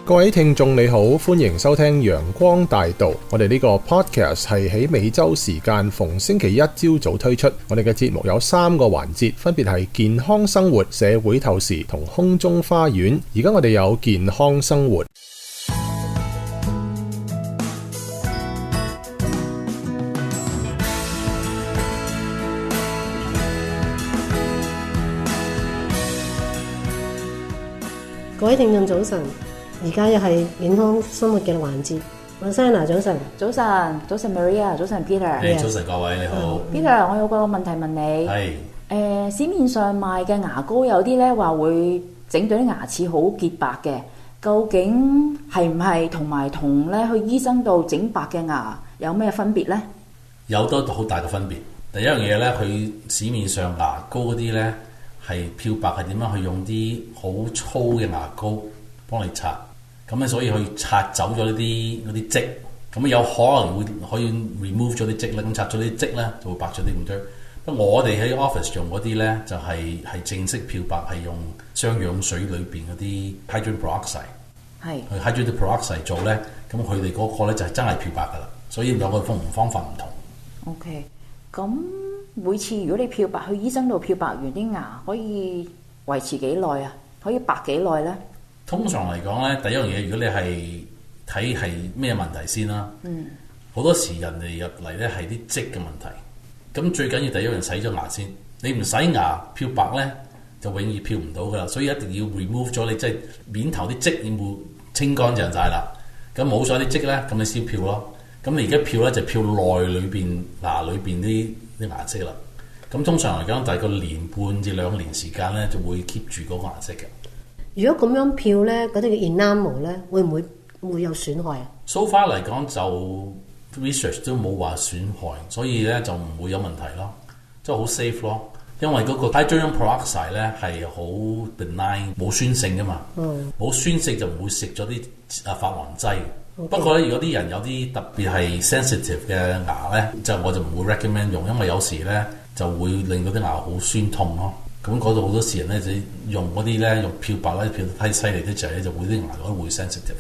各位聽眾你好，歡迎收聽陽光大道。我哋呢個 podcast 係喺美洲時間逢星期一朝早推出。我哋嘅節目有3個環節，分別係健康生活、社會透視同空中花園。而家我哋有健康生活。各位聽眾早晨，而家又係健康生活嘅環節。Rosanna 早晨，早晨 Maria， 早晨 Peter。早晨各位你好。Peter， 我有個問題問你。係。市面上賣嘅牙膏有啲咧話會整到啲牙齒好潔白嘅，究竟係唔係同咧去醫生度整白嘅牙有咩分別咧？有都好大嘅分別。第一樣嘢咧，佢市面上牙膏嗰啲咧係漂白係點樣去用啲好粗嘅牙膏幫你刷，咁咧所以去刷走咗呢啲漬，咁有可能可以 remove 咗啲漬咧，咁刷咗啲漬咧就會白咗啲咁多。不過我哋喺 office 用嗰啲咧就係正式漂白，係用雙氧水裏邊嗰啲 hydrogen peroxide， 係去 hydrogen peroxide 做咧，咁佢哋嗰個咧就係真係漂白噶啦，所以兩個方法唔同。OK， 咁每次如果你漂白去醫生度漂白完啲牙，可以維持幾耐啊？可以白幾耐咧？通常嚟講咧，第一樣嘢，如果你係睇係咩問題先啦，好多時人哋入嚟咧係啲漬嘅問題。咁最緊要第一樣洗咗牙先，你唔洗牙漂白咧，就永遠漂唔到噶啦。所以一定要 remove 咗你即係面頭啲漬，要清乾淨晒啦。咁冇咗啲漬咧，咁你先漂咯。咁你而家漂咧就漂內裏邊牙裏邊啲牙漬啦。咁通常嚟講，大概1年半至2年時間咧，就會 keep 住嗰個牙漬嘅。如果咁樣漂咧，嗰啲嘅 enamel 咧，會唔會有損害啊？So far 嚟講就 research 都冇話損害，所以咧就唔會有問題咯，即係好 safe 咯。因為嗰個 hydrogen peroxide 咧係好 benign， 冇酸性噶嘛，冇酸性就唔會食咗啲琺瑯質。不過咧，如果啲人有啲特別係 sensitive 嘅牙咧，我就唔會 recommend 用，因為有時咧就會令到啲牙好酸痛咯。咁嗰度好多時人咧就用嗰啲咧用漂白咧漂得太犀利啲滯咧，就會啲牙都會 sensitive。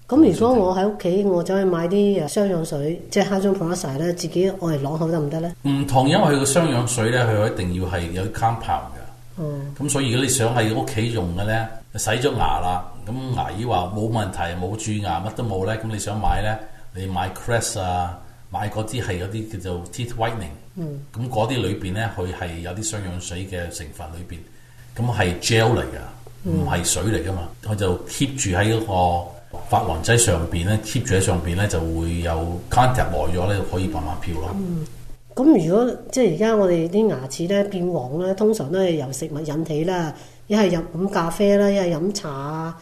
咁如果我喺屋企，我走去買啲雙氧水，即係 hydrogen peroxide 咧，自己愛嚟啷口得唔得咧？唔同，因為佢個雙氧水咧，佢一定要係有 compound 嘅。咁所以如果你想喺屋企用嘅咧，洗咗牙啦，咁牙醫話冇問題，冇蛀牙，乜都冇咧，咁你想買咧，你買 Crest 啊，買嗰啲係嗰啲叫做 teeth whitening。咁嗰啲裏邊咧，佢係有啲雙氧水嘅成分裏邊，咁係 gel 嚟㗎，唔係水嚟㗎嘛，佢就 keep 住喺嗰個琺瑯質上邊咧 ，keep 住喺上邊咧就會有 contact 耐咗咧，可以慢慢漂咯。咁如果即係而家我哋啲牙齒咧變黃咧，通常都係由食物引起啦，一係飲咖啡啦，一係飲茶啊。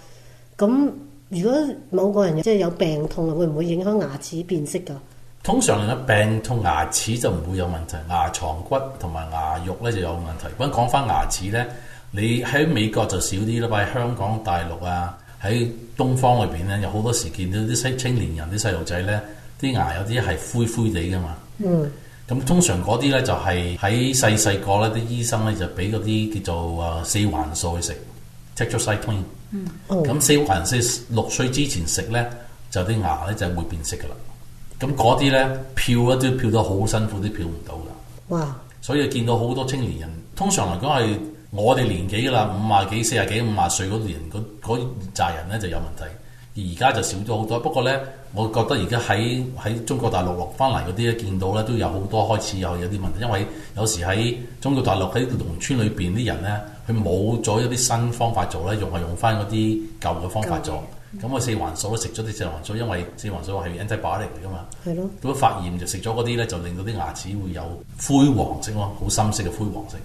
咁如果某個人即係有病痛啊，會唔會影響牙齒變色㗎？通常嘅病痛牙齒就唔會有問題，牙床骨同埋牙肉咧就有問題。咁講翻牙齒咧，你喺美國就少啲啦，喺香港、大陸啊，喺東方裏邊咧，有好多時見到啲青年人、啲細路仔咧，啲牙有啲係灰灰地噶嘛。咁通常嗰啲咧就係喺細個咧，啲醫生咧就俾嗰啲叫做4環素去食 tetracycline。咁4環素6歲之前食咧，就啲牙咧就會變色噶啦。咁嗰啲咧漂咧都漂得好辛苦，都漂唔到噶。哇！所以見到好多青年人，通常嚟講係我哋年紀噶啦，50幾、40幾、50歲嗰啲人，嗰扎人咧就有問題。而家就少咗好多。不過咧，我覺得而家喺中國大陸落翻嚟嗰啲咧，見到咧都有好多開始有啲問題，因為有時喺中國大陸喺農村裏邊啲人咧，佢冇咗一啲新方法做咧，用翻嗰啲舊嘅方法做。咁我4環素都食咗啲4環素，因為4環素係 antibiotic 嚟噶嘛。係咯。咁發炎就食咗嗰啲咧，就令到啲牙齒會有灰黃色咯，好深色嘅灰黃色。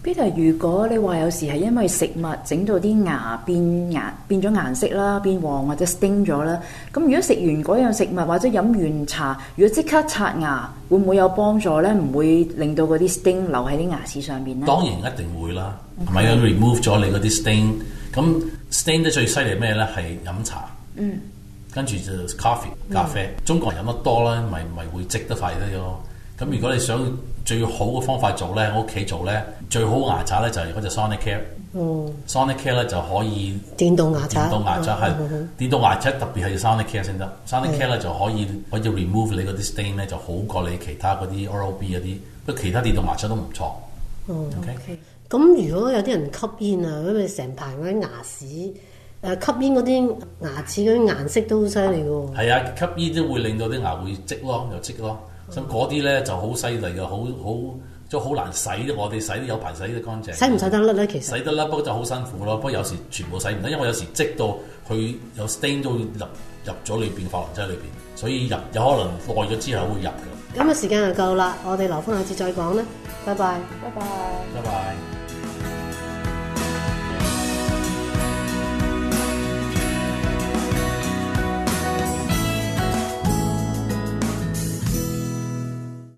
Peter， 如果你話有時係因為食物整到啲牙變咗顏色啦，變黃或者 sting 咗啦，咁如果食完嗰樣食物或者飲完茶，如果即刻刷牙，會唔會有幫助咧？唔會令到嗰啲 sting 留喺啲牙齒上邊咧？當然一定會啦，係咪 remove 咗你嗰啲 sting？咁 sting 得最犀利咩咧？係飲茶，跟住就 coffee 咖啡。中國人飲得多啦，咪會積得快啲咯。咁如果你想最好嘅方法做咧，喺屋企做咧，最好牙刷咧就係嗰隻 Sonicare。Sonicare 咧就可以電動牙刷，係電動牙刷，特別係 Sonicare 先得。Sonicare 咧就可以 remove 你嗰啲 stain 咧，就好過你其他嗰啲 Oral-B 嗰啲，不過其他電動牙刷都唔錯。OK。咁如果有啲人吸煙啊，因為成排嗰啲牙屎，吸煙嗰啲牙齒嗰啲顏色都好犀利喎。係啊，吸煙都會令到啲牙會積咯，又積咯。咁嗰啲咧就好犀利嘅，好難洗。我哋洗都有排洗得乾淨。洗唔洗得甩咧？其實洗得甩，不過就好辛苦咯。不過有時全部洗唔得，因為有時積到佢有 stain 都入咗裏邊，琺瑯質裏邊，所以有可能耐咗之後會入嘅。咁嘅時間就夠啦，我哋留翻下次再講啦。拜拜，拜拜，拜拜。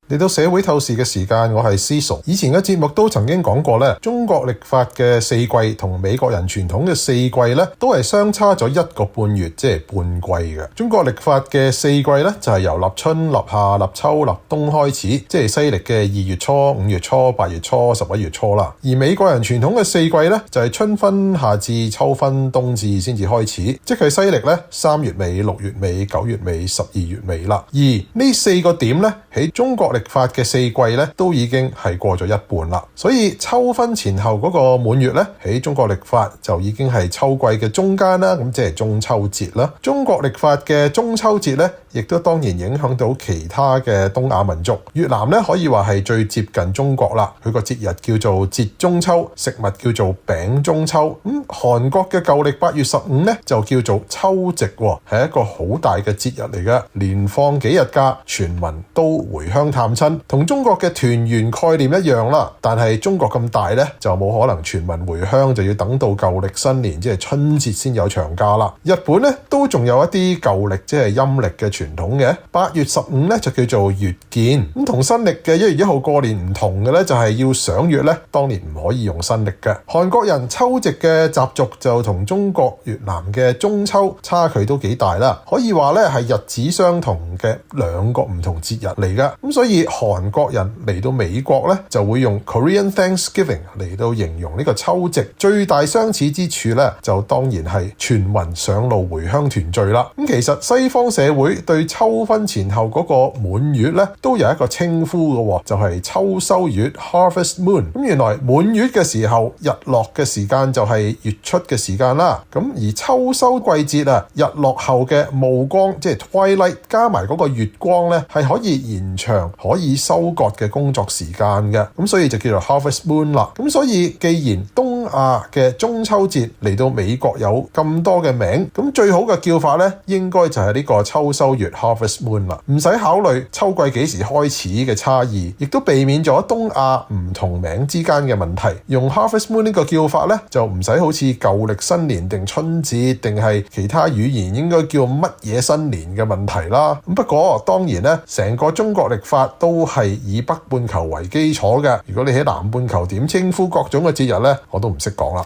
嚟到社會透視嘅時間，我係思熟。以前嘅節目都曾經講過咧，中國曆法嘅四季同美國人傳統嘅四季咧，都係相差咗1個半月，即係半季嘅。中國曆法嘅四季咧，就係由立春、立夏、立秋、立冬開始，即係西曆嘅2月初、5月初、8月初、11月初啦。而美國人傳統嘅四季咧，就係春分、夏至、秋分、冬至先至開始，即係西曆咧3月尾、6月尾、9月尾、12月尾啦。而呢4個點咧，喺中國曆法嘅四季咧都已經係過咗一半啦，所以秋分前後嗰個滿月咧喺中國曆法就已經係秋季嘅中間啦，咁即係中秋節啦。中國曆法嘅中秋節咧，亦都當然影響到其他嘅東亞民族。越南咧可以話係最接近中國啦，佢個節日叫做節中秋，食物叫做餅中秋。韓國嘅舊曆8月15咧就叫做秋夕，係一個好大嘅節日嚟嘅，連放幾日假，全民都回鄉探親，同中國嘅團圓概念一樣啦。但係中國咁大咧，就冇可能全民回鄉，就要等到舊曆新年即係春節先有長假啦。日本咧都仲有一啲舊曆即係陰曆嘅傳統嘅，8月15咧就叫做月見。咁同新曆嘅1月1號過年唔同嘅咧，就係要賞月咧，當年唔可以用新曆嘅。韓國人秋夕嘅習俗就同中國越南嘅中秋差距都幾大啦，可以話咧係日子相同嘅兩個唔同節日嚟噶。咁所以韓國人嚟到美國咧，就會用 Korean Thanksgiving 嚟到形容呢個秋夕。最大相似之處咧，就當然係全民上路回鄉團聚啦。咁其實西方社會對秋分前後嗰個滿月咧，都有一個稱呼嘅，就係秋收月 Harvest Moon。咁原來滿月嘅時候，日落嘅時間就係月出嘅時間啦。咁而秋收季節啊，日落後嘅暮光即係 Twilight 加埋嗰個月光咧，係可以延長可以收割嘅工作時間嘅。咁所以就叫做 Harvest Moon 啦。咁所以既然東亞嘅中秋節嚟到美國有咁多嘅名，咁最好嘅叫法咧，應該就係呢個秋收月 Harvest Moon 啦。唔使考慮秋季幾時開始嘅差異，亦都避免咗東亞唔同名之間嘅問題。用 Harvest Moon 呢個叫法咧，就唔使好似舊曆新年定春節定係其他語言應該叫乜嘢新年嘅問題啦。不過當然咧，成個中國曆法都係以北半球為基礎嘅。如果你喺南半球點稱呼各種嘅節日咧，我都唔識講啦。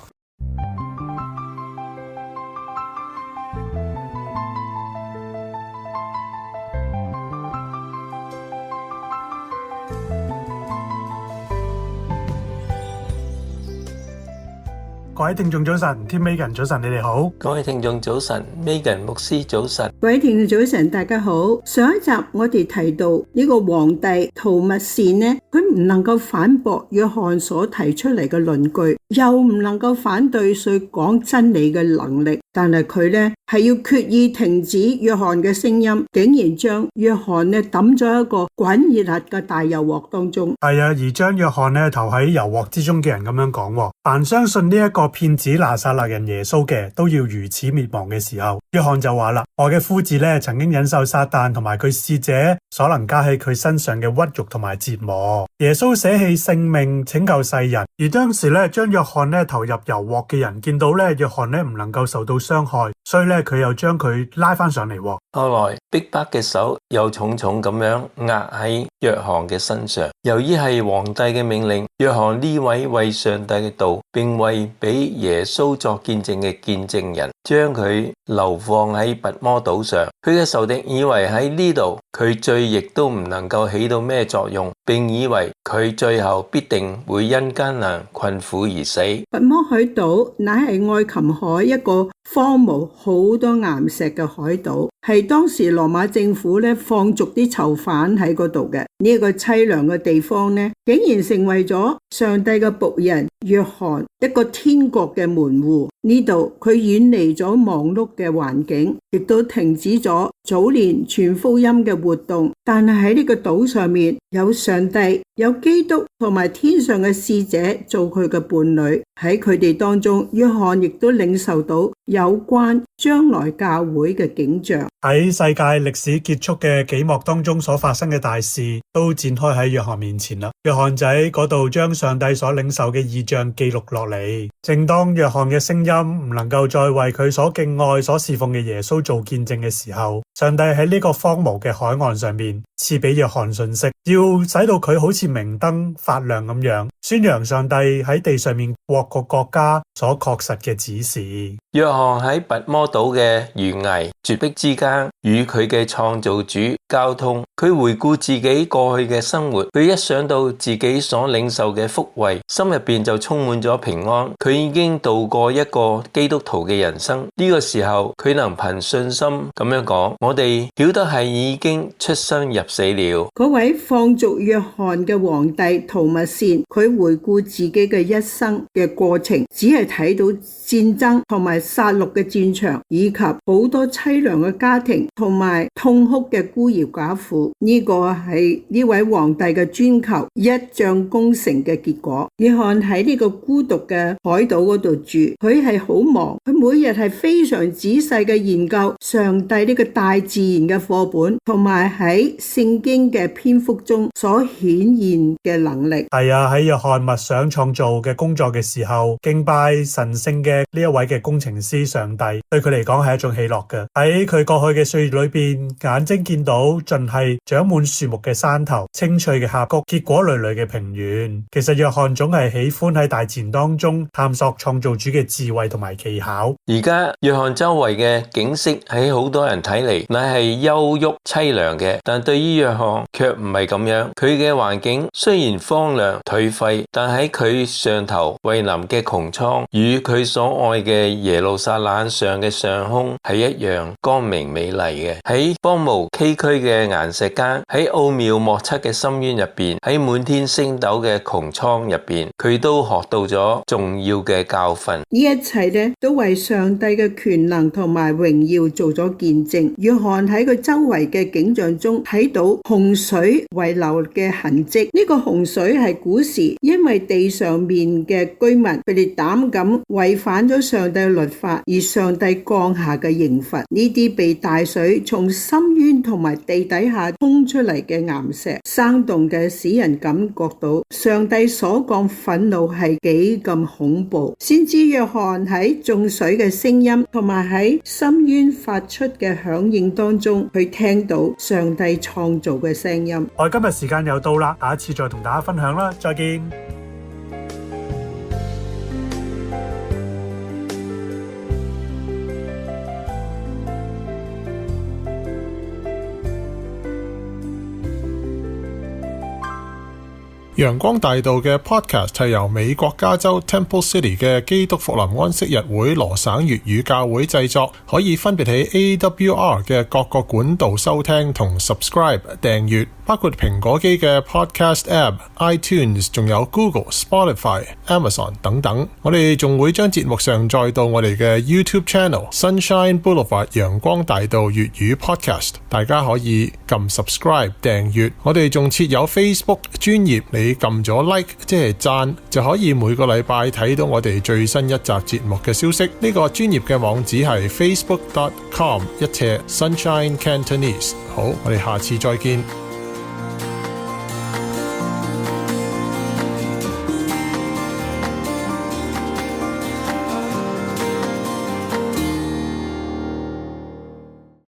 各位聽眾早晨，天 Megan 早晨，你哋好。各位聽眾早晨 ，Megan 牧師早晨。各位聽眾早晨，大家好。上一集我哋提到呢個皇帝圖密善呢，佢唔能夠反駁約翰所提出嚟嘅論據，又唔能夠反對佢講真理嘅能力，但係佢呢係要決意停止約翰嘅聲音，竟然將約翰呢抌咗一個滾熱辣嘅大油鑊當中。係啊，而將約翰呢投喺油鑊之中嘅人咁樣講，凡相信呢一個騙子拿撒勒人耶穌嘅，都要如此滅亡嘅時候，約翰就話啦：我嘅夫子呢曾經忍受撒旦同埋佢使者所能加喺佢身上嘅屈辱同埋折磨。耶穌捨棄性命拯救世人，而當時呢將約翰呢投入油鑊嘅人見到呢約翰呢唔能夠受到傷害，所以呢佢又將佢拉翻上嚟。後來逼迫嘅手又重重咁樣壓喺約翰嘅身上，由於係皇帝嘅命令，約翰呢位為上帝嘅道，並為俾耶穌作見證嘅見證人，將佢流放喺拔摩島上。佢嘅仇敵以為喺呢度佢罪亦都唔能夠起到咩作用，並以為佢最後必定會因艱難困苦而死。拔摩海島乃係愛琴海一個荒蕪好多岩石嘅海島，係當時羅馬政府放逐啲囚犯喺嗰度嘅。呢個淒涼嘅地方竟然成為咗上帝嘅僕人約翰一個天國嘅門戶。呢度佢遠離咗忙碌嘅環境，亦都停止咗早年傳福音嘅活動。但係喺呢個島上面有上帝，有基督同埋天上嘅使者做佢嘅伴侶。喺佢哋當中，約翰亦都領受到有關將來教會嘅景象。喺世界歷史結束嘅幾幕當中所發生嘅大事都展開喺約翰面前啦。約翰就喺嗰度將上帝所領受嘅異象記錄落嚟。正當約翰嘅聲音唔能夠再為佢所敬愛所侍奉嘅耶穌做見證嘅時候，上帝喺呢個荒蕪嘅海岸上面賜俾約翰信息，要使到佢好似明燈發亮咁樣，宣揚上帝喺地上面各個國家所確實嘅指示。約翰喺拔摩島嘅懸崖絕壁之間與佢嘅創造主交通，佢回顧自己過去嘅生活，佢一想到自己所領受嘅福惠，心入邊就充滿咗平安。佢已經度過一個基督徒嘅人生，呢個時候佢能憑信心咁樣講：我哋曉得係已經出生入死了。嗰位放逐約翰嘅皇帝圖密善，佢回顧自己嘅一生嘅過程，只係睇到戰爭同埋殺戮嘅戰場，以及好多淒涼嘅家庭同埋痛哭嘅孤兒寡婦。呢個係呢位皇帝嘅專求一將功成嘅結果。約翰喺呢個孤獨嘅海島嗰度住，佢係好忙，佢每日係非常仔細嘅研究上帝呢個大自然嘅課本，同埋喺聖經嘅篇幅中所顯現嘅能力。係啊，喺約翰默想創造嘅工作嘅時候，敬拜神聖嘅呢一位嘅工程師上帝，對佢嚟講係一種喜樂嘅。喺佢過去嘅歲月裏邊，眼睛見到盡係長滿樹木嘅山頭、青翠嘅峽谷、結果累累嘅平原。其實約翰總係喜歡喺大自然當中探索創造主嘅智慧同埋技巧。而家約翰周圍嘅景色喺好多人睇嚟乃係憂鬱淒涼嘅，但對於約翰卻唔係咁樣。佢嘅環境雖然荒涼頹廢，但喺佢上頭蔚藍嘅穹蒼與佢所愛嘅耶路撒冷上嘅上空係一樣光明美麗嘅。喺荒蕪崎嶇嘅岩石間，喺奧妙莫測嘅深淵入邊，喺滿天星斗嘅穹蒼入邊，佢都學到咗重要嘅教訓。呢一切都為上帝嘅權能同埋榮耀做咗見證。約翰喺佢周圍嘅景象中睇到洪水遺留嘅痕跡。呢個洪水係古時因為地上面嘅居民佢哋膽敢違反咗上帝嘅律法，而上帝降下嘅刑罰。呢啲被大水從深淵同埋地底下衝出嚟嘅岩石，生動嘅使人感覺到上帝所降憤怒係幾咁恐怖。先知約翰喺眾水嘅聲音同埋喺深淵發出嘅響應當中，佢聽到上帝創造嘅聲音。我哋今日時間又到啦，下一次再同大家分享啦，再見。陽光大道嘅 podcast 係由美國加州 Temple City 嘅基督復臨安息日會羅省粵語教會製作，可以分別喺 AWR 嘅各個管道收聽同 subscribe 訂閱，包括蘋果機嘅 podcast app、iTunes， 仲有 Google、Spotify、Amazon 等等。我哋仲會將節目上載到我哋嘅 YouTube Channel Sunshine Boulevard 陽光大道粵語 podcast， 大家可以撳 subscribe 訂閱。我哋仲設有 Facebook 專頁，你撳咗 like 即係讚，就可以每個禮拜睇到我哋最新一集節目嘅消息。呢個專頁嘅網址係 facebook.com/Sunshine Cantonese。好，我哋下次再見。